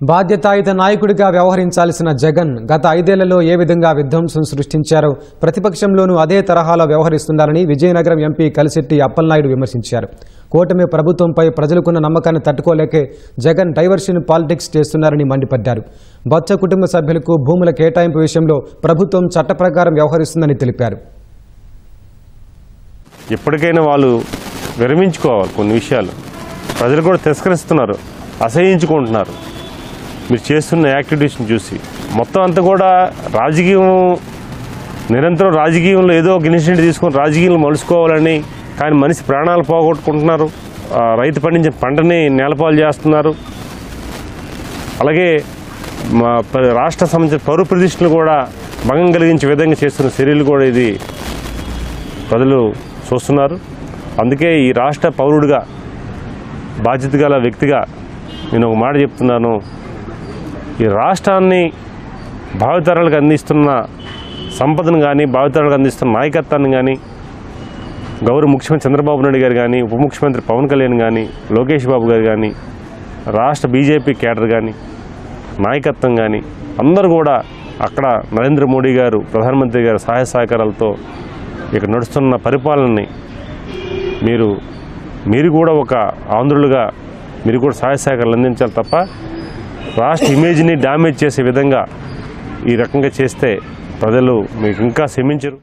బాధ్యతాయుత నాయకుడిగా వ్యవహరించాల్సిన జగన్ గత 5 ఏళ్లలో ఏ విధంగా విధ్వంసం సృష్టించారో ప్రతిపక్షంలోనూ అదే తరహాలో వ్యవహరిస్తున్నారని విజయనగరం ఎంపీ కలిశెట్టి అప్పలనాయుడు విమర్శించారు. కూటమి ప్రభుత్వంపై ప్రజలకున్న నమ్మకాన్ని తట్టుకోలేకే జగన్ డైవర్షన్ పాలిటిక్స్ చేస్తున్నారని మండిపడ్డారు. బొత్స కుటుంబ సభ్యులకు భూముల కేటాయింపు విషయంలో ప్రభుత్వం చట్ట ప్రకారం వ్యవహరిస్తుందని తెలిపారు. ఎప్పటికైనా వాళ్ళు విరమించుకోవాలి. కొన్ని విషయాలు ప్రజలు కూడా తిరస్కరిస్తున్నారు, అసహించుకుంటున్నారు. మీరు చేస్తున్న యాక్టివిటీస్ని చూసి మొత్తం అంతా కూడా రాజకీయం, నిరంతరం రాజకీయంలో ఏదో ఒక ఇనిషియేటివ్ తీసుకొని రాజకీయంలో మలుచుకోవాలని, కానీ మనిషి ప్రాణాలు పోగొట్టుకుంటున్నారు. రైతు పండించిన పంటని నేలపాలు చేస్తున్నారు. అలాగే మా రాష్ట్ర సంబంధించిన పౌర ప్రతిష్టలు కూడా భంగం కలిగించే విధంగా చేస్తున్న చర్యలు కూడా ఇది ప్రజలు చూస్తున్నారు. అందుకే ఈ రాష్ట్ర పౌరుడిగా, బాధ్యత గల వ్యక్తిగా నేను ఒక మాట చెప్తున్నాను. ఈ రాష్ట్రాన్ని భావితరాలకు అందిస్తున్న సంపదను కానీ, భావితరాలకు అందిస్తున్న నాయకత్వాన్ని కానీ గౌరవ ముఖ్యమంత్రి చంద్రబాబు నాయుడు గారు కానీ, ఉప ముఖ్యమంత్రి పవన్ కళ్యాణ్ కానీ, లోకేష్ బాబు గారు కానీ, రాష్ట్ర బీజేపీ కేడర్ కానీ, నాయకత్వం కానీ అందరూ కూడా అక్కడ నరేంద్ర మోడీ గారు, ప్రధానమంత్రి గారు సహాయ సహకారాలతో ఇక్కడ నడుస్తున్న పరిపాలనని మీరు కూడా ఒక ఆంధ్రులుగా మీరు కూడా సహాయ సహకారాలు అందించాలి తప్ప రాష్ట్ర ఇమేజ్ని డ్యామేజ్ చేసే విధంగా ఈ రకంగా చేస్తే ప్రజలు మీకు ఇంకా క్షమించరు.